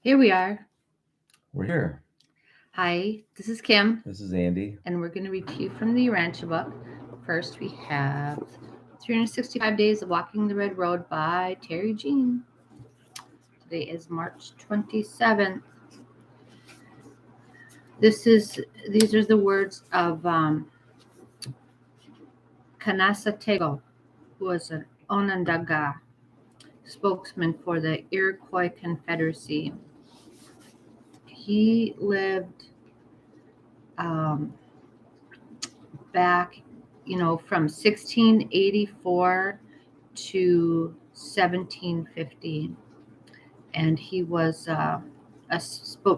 Here we are. We're here. Hi, this is Kim, This is Andy. and we're going to read to you from the Urantia book. First, we have 365 Days of Walking the Red Road by Terry Jean. Today is March 27th. These are the words of Kanasatego, who was an Onondaga spokesman for the Iroquois Confederacy. He lived back, from 1684 to 1750. And he was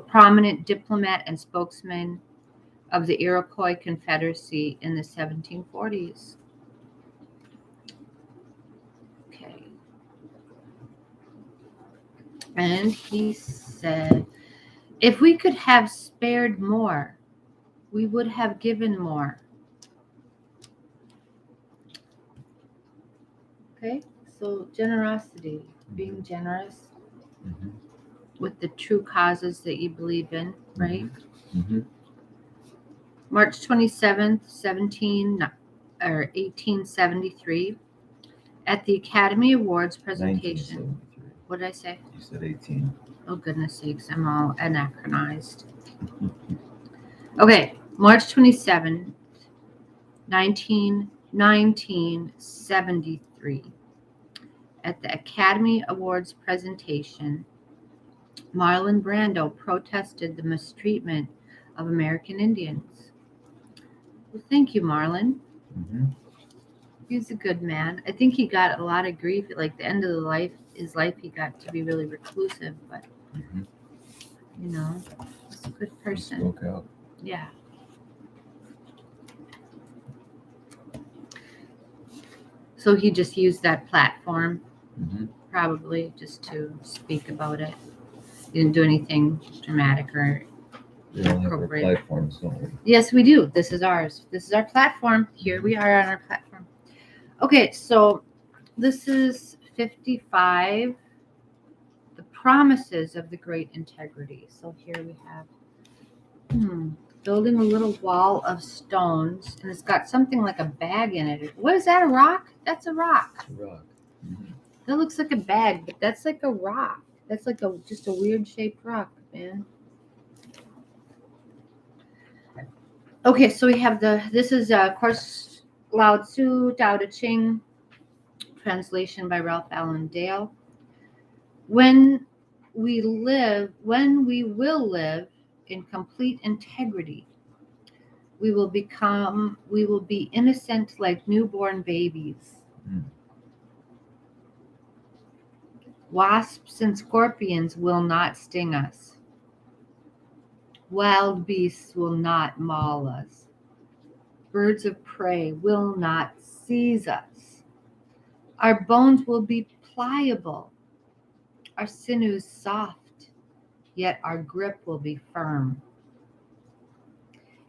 prominent diplomat and spokesman of the Iroquois Confederacy in the 1740s. Okay. And he said, if we could have spared more, we would have given more. Okay, so generosity, being generous Mm-hmm. with the true causes that you believe in, right? Mm-hmm. March 27th, 1873, at the Academy Awards presentation. What did I say? You said 18. Oh, goodness sakes, I'm all anachronized. Okay, March 27th, 1973. At the Academy Awards presentation, Marlon Brando protested the mistreatment of American Indians. Well, thank you, Marlon. Mm-hmm. He's a good man. I think he got a lot of grief at like the end of his life. He got to be really reclusive, but he's a good person. He spoke out. Yeah. So he just used that platform, probably just to speak about it. He didn't do anything dramatic or We all have our appropriate. platforms, don't we? Yes, we do. This is ours. This is our platform. Here we are on our platform. Okay, so this is 55, the promises of the great integrity. So here we have building a little wall of stones, and it's got something like a bag in it. What is that, a rock? That's a rock. It's a rock. Mm-hmm. That looks like a bag, but that's like a rock. That's like just a weird shaped rock, man. Okay, so we have this is of course Lao Tzu, Tao Te Ching, translation by Ralph Allen Dale. When we will live in complete integrity, we will be innocent like newborn babies. Wasps and scorpions will not sting us. Wild beasts will not maul us. Birds of prey will not seize us. Our bones will be pliable, our sinews soft, yet our grip will be firm.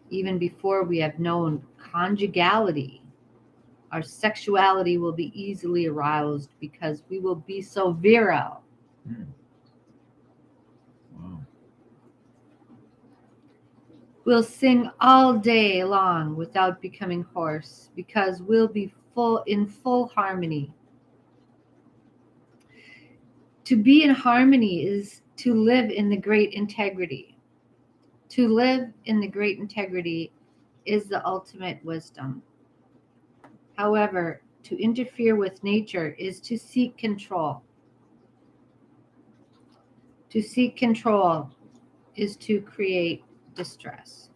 Even before we have known conjugality, our sexuality will be easily aroused because we will be so virile. Wow. We'll sing all day long without becoming hoarse because we'll be in full harmony. To be in harmony is to live in the great integrity. To live in the great integrity is the ultimate wisdom. However, to interfere with nature is to seek control. To seek control is to create distress.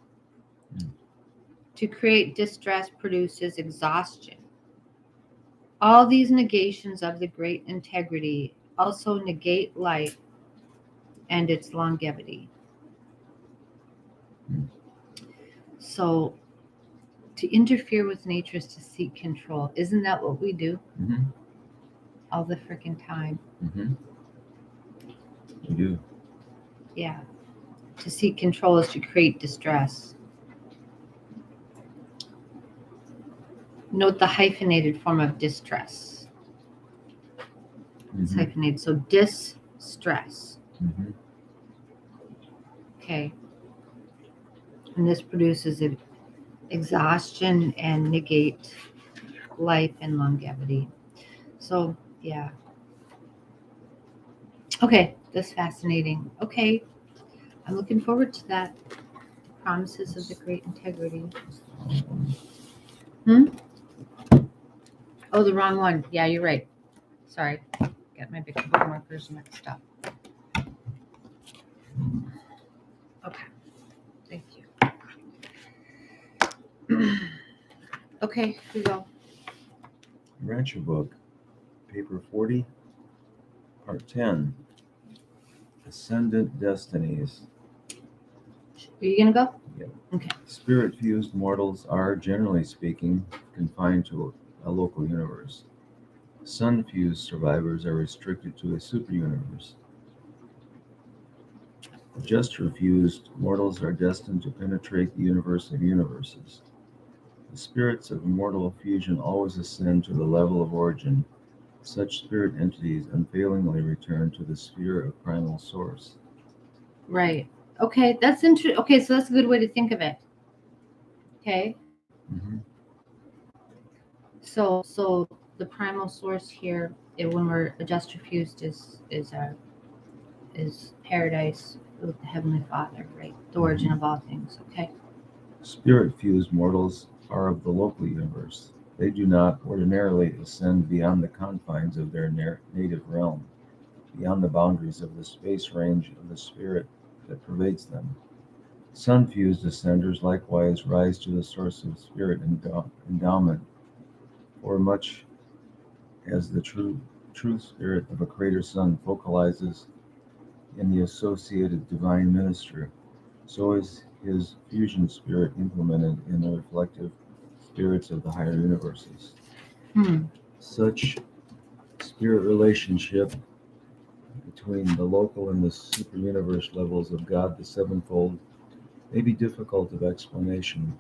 To create distress produces exhaustion. All these negations of the great integrity also negate life and its longevity. So, to interfere with nature is to seek control. Isn't that what we do? All the freaking time. We do. Yeah. To seek control is to create distress. Note the hyphenated form of distress. It's hyphenated. So distress. Mm-hmm. Okay. And this produces exhaustion and negate life and longevity. So, yeah. Okay, that's fascinating. Okay, I'm looking forward to that. Promises of the Great Integrity. Hmm? Oh, the wrong one. Yeah, you're right. Sorry. Got my big markers mixed up. Okay, thank you. Okay, here we go. Urantia book, paper 40, part 10. Ascendant Destinies. Are you going to go? Yep. Okay. Spirit-fused mortals are, generally speaking, confined to a local universe. Sun-fused survivors are restricted to a super-universe. Adjuster-fused mortals are destined to penetrate the universe of universes. The spirits of mortal fusion always ascend to the level of origin. Such spirit entities unfailingly return to the sphere of primal source. Right. Okay, that's interesting. Okay, so that's a good way to think of it. Okay. Mm-hmm. So the primal source here, when we're adjuster fused, is paradise with the Heavenly Father, right? The origin of all things. Okay. Spirit-fused mortals are of the local universe. They do not ordinarily ascend beyond the confines of their native realm, beyond the boundaries of the space range of the spirit that pervades them. Sun-fused ascenders likewise rise to the source of spirit endowment, for much as the true spirit of a creator sun focalizes in the associated divine minister, so is his fusion spirit implemented in the reflective spirits of the higher universes. Hmm. Such spirit relationship between the local and the super universe levels of God the Sevenfold may be difficult of explanation,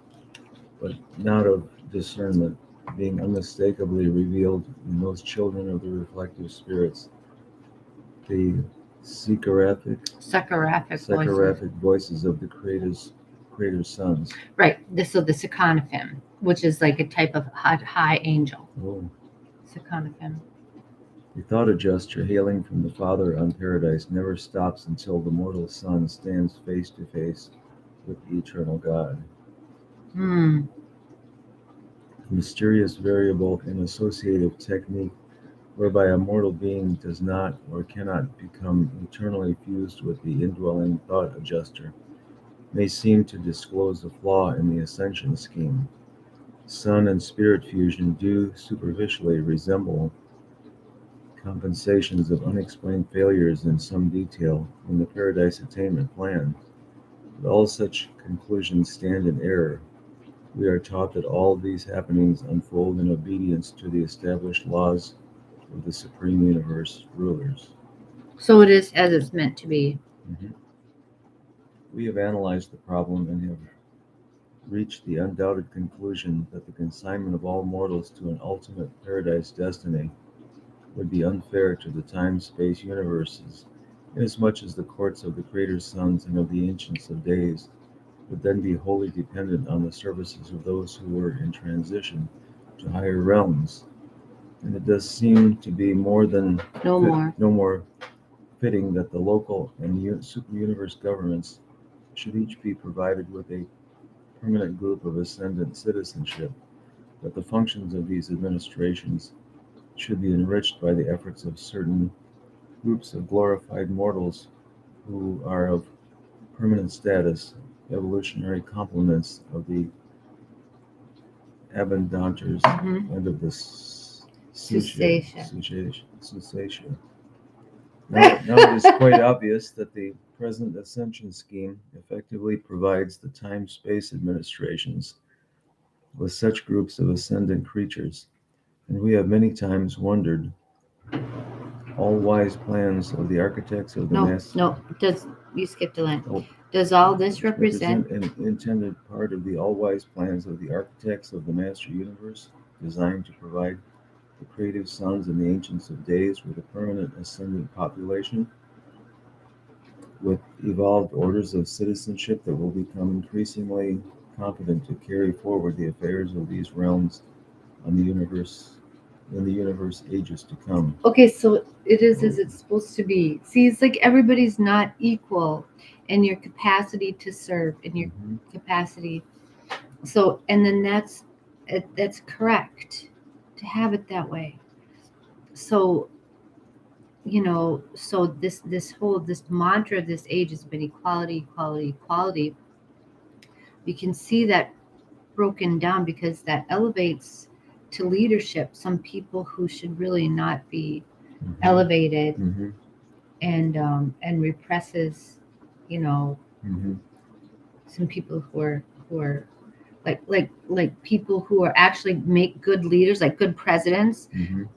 but not of discernment, being unmistakably revealed in those children of the reflective spirits, the Sekaraphic voices of the Creator's sons. Right. So the Sekanophim, which is like a type of high angel. Oh. Sekanophim. The thought adjuster hailing from the Father on paradise never stops until the mortal son stands face to face with the eternal God. Hmm. A mysterious variable and associative technique whereby a mortal being does not or cannot become eternally fused with the indwelling thought adjuster may seem to disclose a flaw in the ascension scheme. Sun and spirit fusion do superficially resemble compensations of unexplained failures in some detail in the paradise attainment plan, but all such conclusions stand in error. We are taught that all these happenings unfold in obedience to the established laws of the supreme universe rulers. So it is as it's meant to be. Mhm. We have analyzed the problem and have reached the undoubted conclusion that the consignment of all mortals to an ultimate paradise destiny would be unfair to the time-space universes, inasmuch as the courts of the Creator's sons and of the Ancients of Days would then be wholly dependent on the services of those who were in transition to higher realms. And it does seem to be no more fitting that the local and super-universe governments should each be provided with a permanent group of ascendant citizenship, that the functions of these administrations should be enriched by the efforts of certain groups of glorified mortals who are of permanent status, evolutionary complements of the Abundanters and of the Susacia. Now it is quite obvious that the present ascension scheme effectively provides the time-space administrations with such groups of ascendant creatures, and we have many times wondered all wise plans of the architects of the You skipped a line. Does all this represent an intended part of the all-wise plans of the architects of the master universe, designed to provide the creative sons and the ancients of days with a permanent ascendant population? with evolved orders of citizenship that will become increasingly competent to carry forward the affairs of these realms on the universe in the universe ages to come. Okay, so it is as it's supposed to be. See, it's like everybody's not equal in your capacity to serve, in your Mhm. capacity. So, and then that's correct to have it that way. So, so this mantra of this age has been equality, equality, equality. You can see that broken down because that elevates to leadership some people who should really not be Mhm. elevated, Mhm. and represses, you know, Mhm. some people who are like people who are actually make good leaders, like good presidents, Mhm.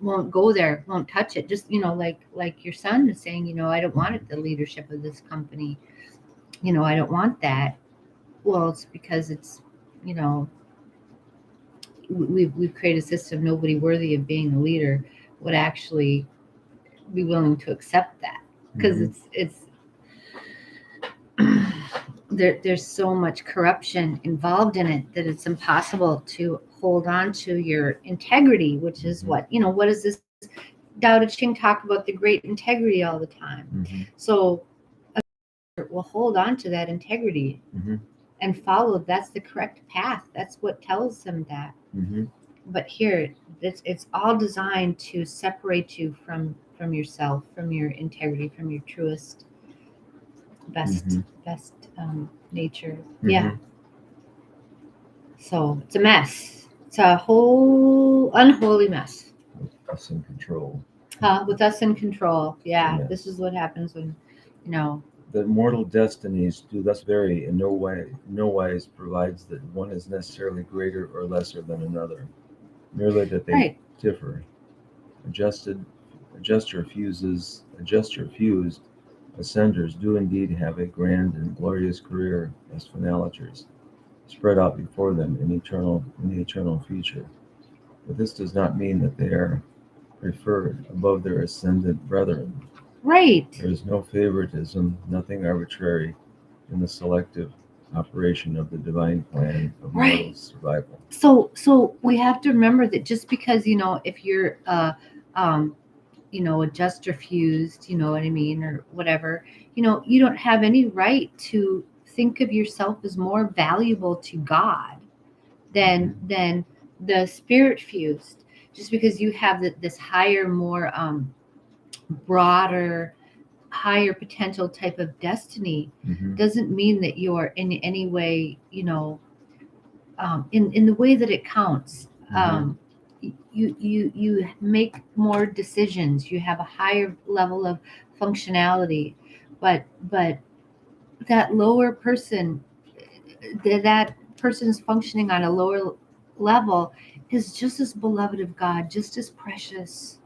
won't go there, won't touch it. Just like your son is saying, I don't want it, the leadership of this company. I don't want that. Well, it's because it's you know we've created a system. Nobody worthy of being a leader would actually be willing to accept that, because Mhm. it's there's so much corruption involved in it that it's impossible to hold on to your integrity, which is Mhm. what does this Tao Te Ching talk about? The great integrity all the time. Mhm. So we'll hold on to that integrity Mhm. and follow. That's the correct path. That's what tells them that. Mhm. But here, it's all designed to separate you from yourself, from your integrity, from your truest, best Mhm. best nature. Yeah. Mhm. So it's a mess. It's a whole unholy mess. Us in control. With us in control. Yeah, Yes. this is what happens when, you know. The mortal destinies do thus vary in no wise provides that one is necessarily greater or lesser than another, merely that they Right. differ. Adjusted, adjuster fused ascenders do indeed have a grand and glorious career as finalators, spread out before them in the eternal future. But this does not mean that they are preferred above their ascendant brethren. Right. There is no favoritism, nothing arbitrary in the selective operation of the divine plan of Right. mortal survival. So we have to remember that just because, if you're adjuster fused, you know what I mean, or whatever, you don't have any right to think of yourself as more valuable to God than the spirit fused. Just because you have this higher, more broader, higher potential type of destiny Mhm. doesn't mean that you're in any way, in the way that it counts. Mhm. You make more decisions. You have a higher level of functionality, but that lower person, that person is functioning on a lower level, is just as beloved of God, just as precious.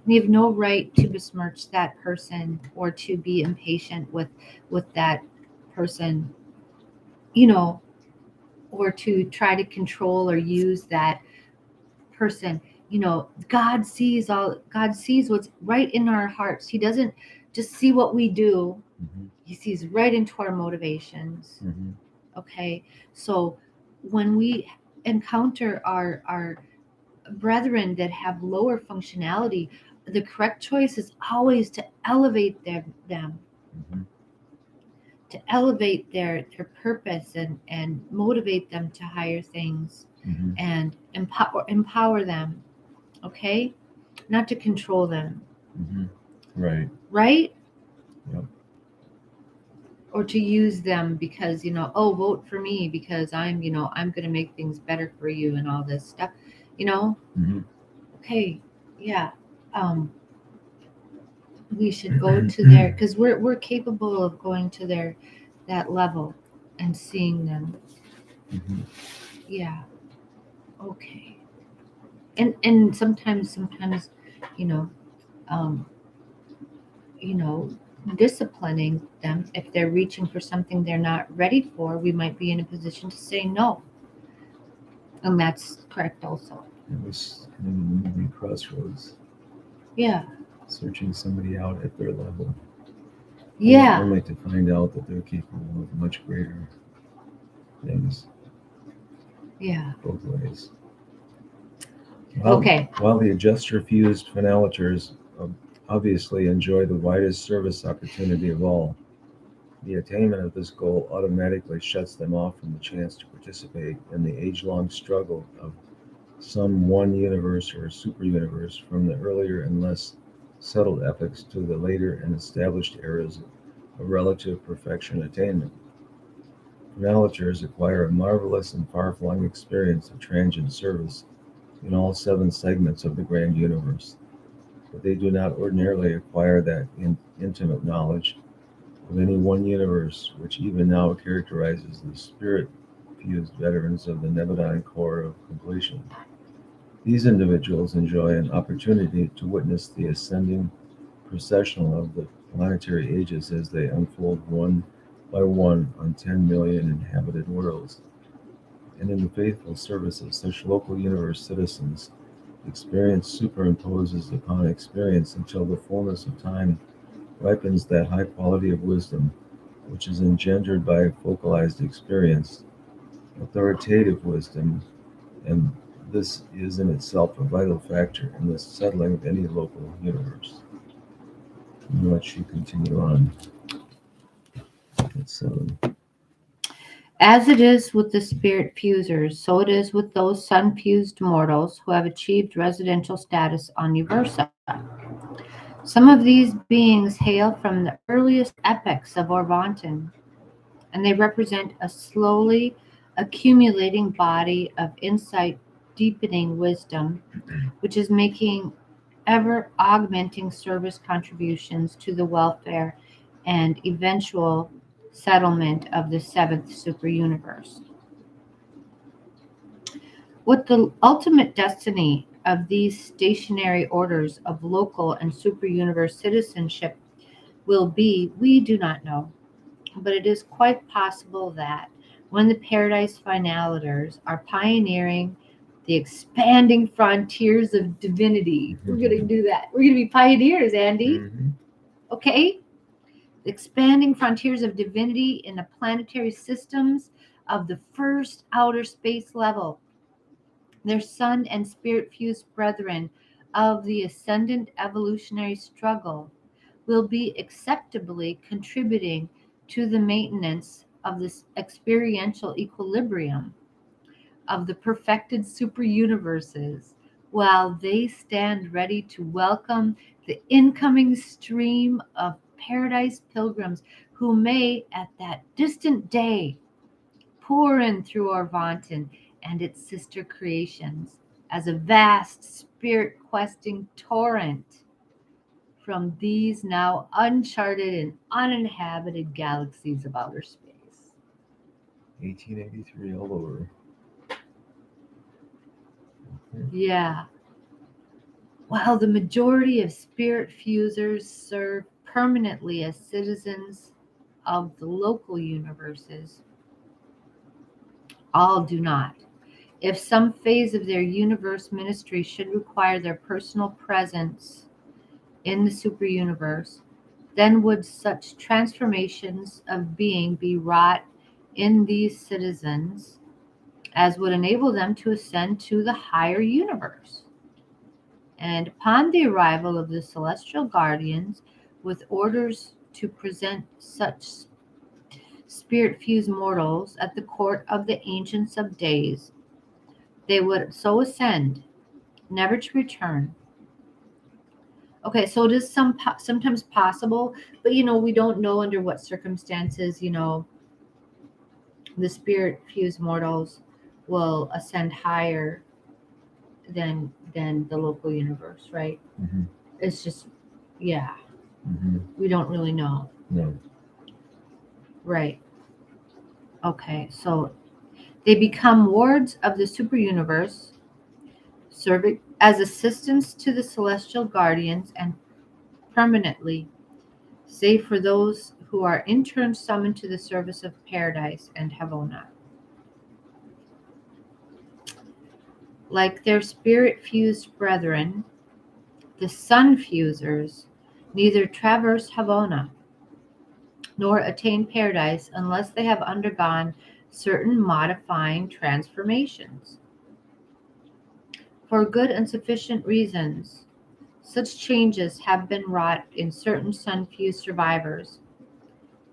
And you have no right to besmirch that person or to be impatient with that person, you know, or to try to control or use that person. God sees what's right in our hearts. He doesn't just see what we do. Mhm. He sees right into our motivations. Mhm. Okay. So when we encounter our brethren that have lower functionality, the correct choice is always to elevate them, Mhm. to elevate their purpose, and motivate them to higher things, Mhm. and empower them. Okay, not to control them, Mhm. Right. right? Yep. Or to use them because, oh, vote for me because I'm going to make things better for you and all this stuff, you know. Mhm. Okay, yeah. um we should go to their, because we're capable of going to their that level and seeing them. Mhm. Yeah. Okay. And sometimes, you know um you know disciplining them if they're reaching for something they're not ready for, we might be in a position to say no, and that's correct also. It was in the movie Crossroads, Yeah. searching somebody out at their level. Yeah. Only to find out that they're capable of much greater things Yeah. both ways. Okay. While the adjuster-fused phenalators obviously enjoy the widest service opportunity of all, the attainment of this goal automatically shuts them off from the chance to participate in the age-long struggle of some one universe or super universe from the earlier and less settled epochs to the later and established eras of relative perfection attainment. Phenalators acquire a marvelous and far-flung experience of transient service in all seven segments of the grand universe, but they do not ordinarily acquire that intimate knowledge of any one universe which even now characterizes the spirit-fused veterans of the Nebadon Corps of Completion. These individuals enjoy an opportunity to witness the ascending processional of the planetary ages as they unfold one by one on 10 million inhabited worlds. And in the faithful service of such local universe citizens, experience superimposes upon experience until the fullness of time ripens that high quality of wisdom which is engendered by focalized experience, authoritative wisdom, and this is in itself a vital factor in the settling of any local universe. And let you continue on at 7. As it is with the spirit fusers, so it is with those sun fused mortals who have achieved residential status on Uversa. Some of these beings hail from the earliest epochs of Orvanton, and they represent a slowly accumulating body of insight deepening wisdom, which is making ever augmenting service contributions to the welfare and eventual settlement of the seventh super universe. What the ultimate destiny of these stationary orders of local and super universe citizenship will be, we do not know, but it is quite possible that when the Paradise Finalators are pioneering the expanding frontiers of divinity, we're going to do that. We're going to be pioneers, Andy. Mm-hmm. Okay? The expanding frontiers of divinity in the planetary systems of the first outer space level. Their sun and spirit fused brethren of the ascendant evolutionary struggle will be acceptably contributing to the maintenance of this experiential equilibrium of the perfected super universes while they stand ready to welcome the incoming stream of paradise pilgrims who may at that distant day pour in through Orvanton and its sister creations as a vast spirit questing torrent from these now uncharted and uninhabited galaxies of outer space. 1883 all over. Yeah. While the majority of spirit fusers serve permanently as citizens of the local universes, all do not. If some phase of their universe ministry should require their personal presence in the super universe, then would such transformations of being be wrought in these citizens as would enable them to ascend to the higher universe. And upon the arrival of the celestial guardians with orders to present such spirit fused mortals at the court of the Ancients of Days, they would so ascend, never to return. Okay, so it is sometimes possible, but we don't know under what circumstances the spirit fused mortals will ascend higher than the local universe, right? Mm-hmm. It's just, yeah, Mm-hmm. we don't really know. No. Right. Okay, so they become wards of the super universe, serving as assistants to the celestial guardians and permanently, save for those who are in turn summoned to the service of paradise and Havona. Like their spirit fused brethren, the sun fusers neither traverse Havona nor attain paradise unless they have undergone certain modifying transformations. For good and sufficient reasons, such changes have been wrought in certain sun-fused survivors,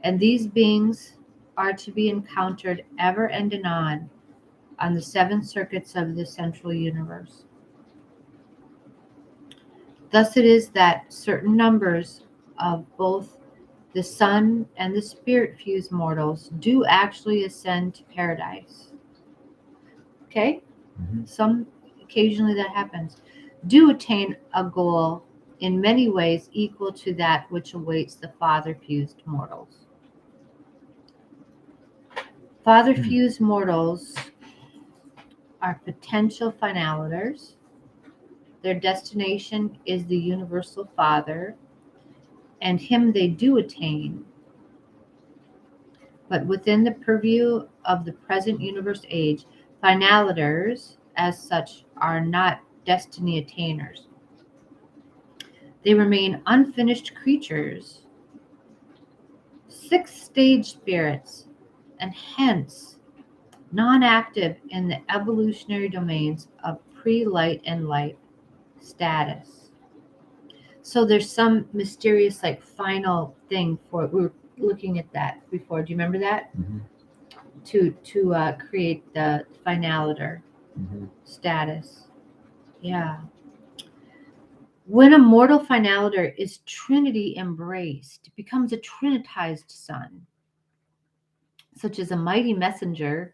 and these beings are to be encountered ever and anon on the seven circuits of the central universe. Thus it is that certain numbers of both the sun and the spirit-fused mortals do actually ascend to paradise. Okay? Mhm. Some occasionally that happens. Do attain a goal in many ways equal to that which awaits the father-fused mortals. Father-fused mortals are potential finalators. Their destination is the universal Father, and him they do attain, but within the purview of the present universe age, finalators, as such, are not destiny attainers. They remain unfinished creatures, sixth stage spirits, and hence non-active in the evolutionary domains of pre-light and light status. So there's some mysterious, like, final thing for it. We were looking at that before. Do you remember that? Mhm. To create the finaliter Mhm. status. Yeah. When a mortal finaliter is trinity embraced, becomes a trinitized son, such as a mighty messenger.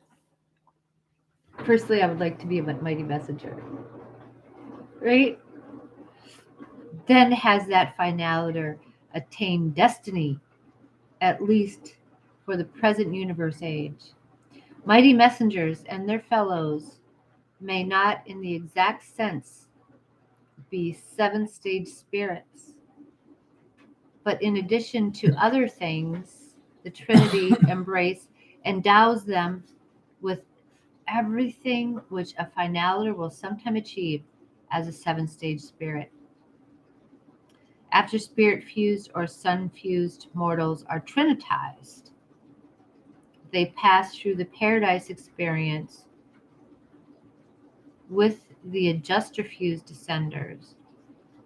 Firstly, I would like to be a mighty messenger, right? Then has that finaliter attained destiny, at least for the present universe age. Mighty messengers and their fellows may not, in the exact sense, be seven stage spirits, but in addition to other things, the Trinity embrace endows them with everything which a finaliter will sometime achieve as a seven stage spirit. After spirit fused or sun fused mortals are trinitized, they pass through the paradise experience with the adjuster fused descenders,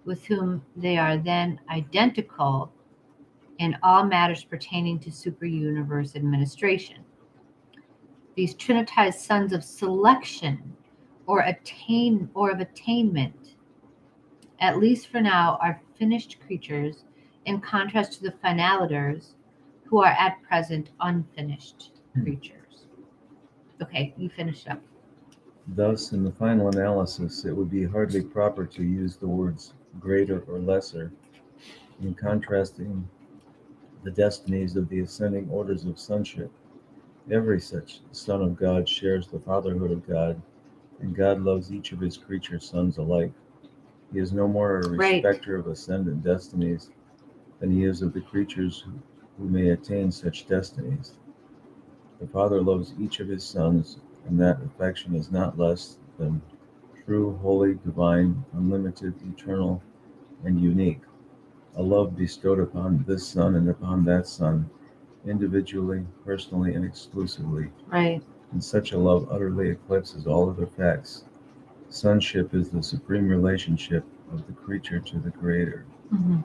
with whom they are then identical in all matters pertaining to super-universe administration. These trinitized sons of selection or of attainment, at least for now, are finished creatures in contrast to the finaliters who are at present unfinished creatures. Okay, you finish up. Thus, in the final analysis, it would be hardly proper to use the words greater or lesser in contrasting the destinies of the ascending orders of sonship. Every such son of God shares the fatherhood of God, and God loves each of his creature sons alike. He is no more a Right. respecter of ascendant destinies than he is of the creatures who may attain such destinies. The Father loves each of his sons, and that affection is not less than true, holy, divine, unlimited, eternal, and unique. A love bestowed upon this son and upon that son, individually, personally, and exclusively. Right. And such a love utterly eclipses all other facts. Sonship is the supreme relationship of the creature to the Creator. Mhm.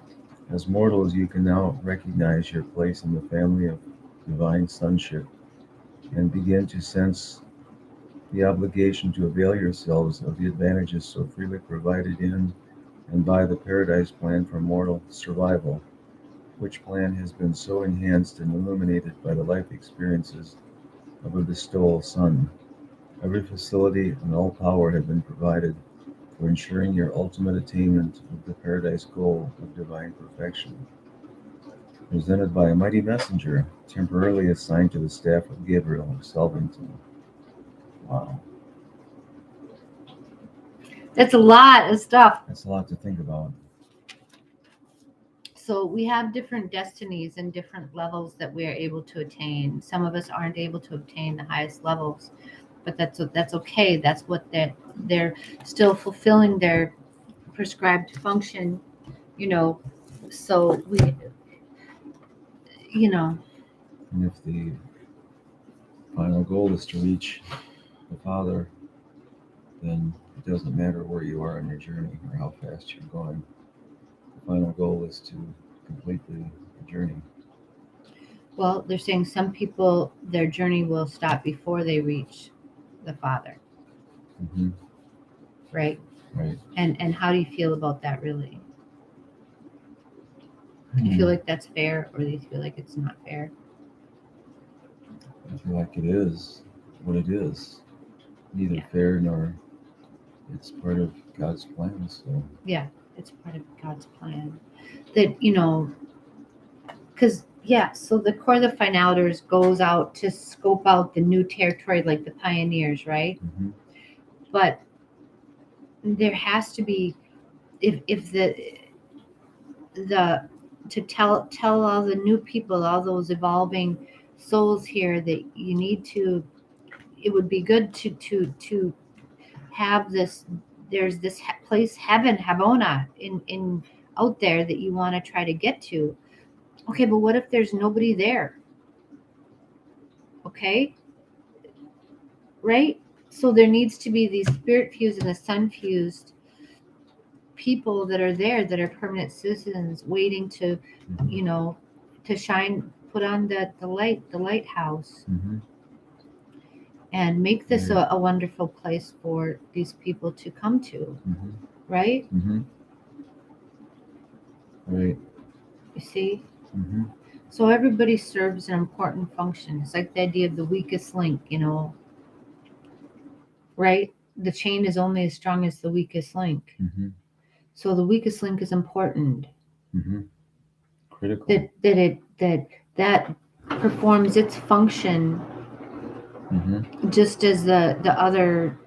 As mortals, you can now recognize your place in the family of divine sonship and begin to sense the obligation to avail yourselves of the advantages so freely provided in and by the paradise plan for mortal survival, which plan has been so enhanced and illuminated by the life experiences of a bestowal son. Every facility and all power have been provided for ensuring your ultimate attainment of the paradise goal of divine perfection. Presented by a mighty messenger, temporarily assigned to the staff of Gabriel of Selvington. Wow, That's a lot of stuff. that's a lot to think about. So we have different destinies and different levels that we are able to attain. Some of us aren't able to obtain the highest levels, but that's okay. That's what they're still fulfilling their prescribed function, you know. So we, you know, And if the final goal is to reach the Father, then it doesn't matter where you are on your journey or how fast you're going. The final goal is to complete the journey. well, they're saying some people, their journey will stop before they reach the Father, Mm-hmm. right? Right. And how do you feel about that, really? Do you feel like that's fair, or do you feel like it's not fair? I feel like it is what it is. Neither Yeah. fair nor it's part of God's plan. So Yeah, it's part of God's plan. That, because, yeah, so the Corps of the Finaliters goes out to scope out the new territory like the pioneers, right? mm-hmm. But there has to be, if the to tell all the new people, all those evolving souls here, that you need to, it would be good to have this, there's this place, heaven, Havona, in out there that you want to try to get to. Okay, but what if there's nobody there? Okay, right? So there needs to be these spirit fused and the sun fused people that are there, that are permanent citizens waiting to, Mm-hmm. to shine, put on the light, the lighthouse, Mm-hmm. and make this Right. a wonderful place for these people to come to, Mm-hmm. right? Mm-hmm. Right. You see? Mm-hmm. So everybody serves an important function. It's like the idea of the weakest link, right? The chain is only as strong as the weakest link. Mm-hmm. So the weakest link is important. Mm-hmm. Critical. That performs its function Mm-hmm. just as the other,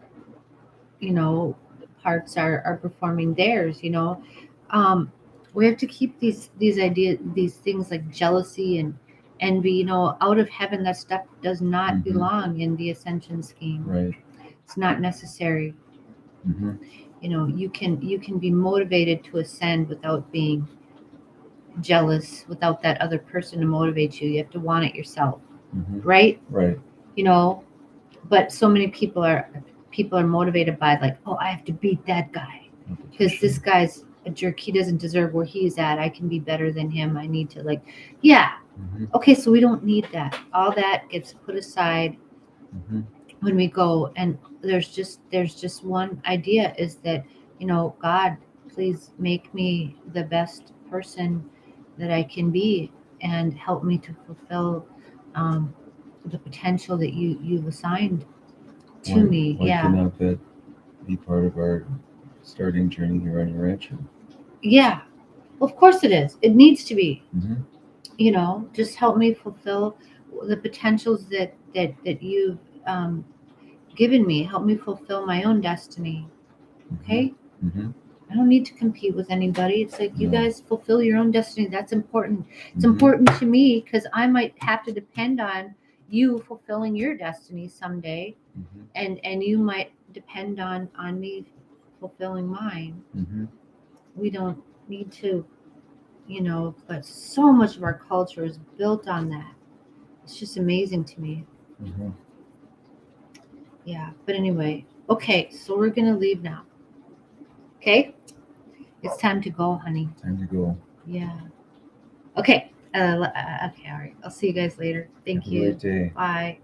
parts are performing theirs. We have to keep these ideas, these things like jealousy and envy, out of heaven. That stuff does not Mm-hmm. belong in the ascension scheme. Right. It's not necessary. Mm-hmm. You can be motivated to ascend without being jealous, without that other person to motivate you. You have to want it yourself, Mm-hmm. right? Right. But so many people are motivated by, like, oh, I have to beat that guy because this guy's a jerk. He doesn't deserve where he's at. I can be better than him. I need to, like, yeah. Mm-hmm. Okay, so we don't need that. All that gets put aside Mm-hmm. when we go, and there's just one idea, is that, God, please make me the best person that I can be, and help me to fulfill um, the potential that you've assigned to me. Why Yeah. cannot that be part of our starting journey here on Urantia? Yeah. Of course it is. It needs to be. Mm-hmm. Just help me fulfill the potentials that you've given me. Help me fulfill my own destiny. Okay? Mm-hmm. I don't need to compete with anybody. It's like, you No. guys fulfill your own destiny. That's important. It's Mhm. important to me because I might have to depend on you fulfilling your destiny someday, Mm-hmm. and you might depend on me fulfilling mine. Mm-hmm. We don't need to, but so much of our culture is built on that. It's just amazing to me. Mm-hmm. Yeah. But anyway, okay, so we're gonna leave now. Okay? It's time to go, honey. Time to go. Yeah. Okay. Okay, all right. I'll see you guys later. Thank Have a you. great day. Bye.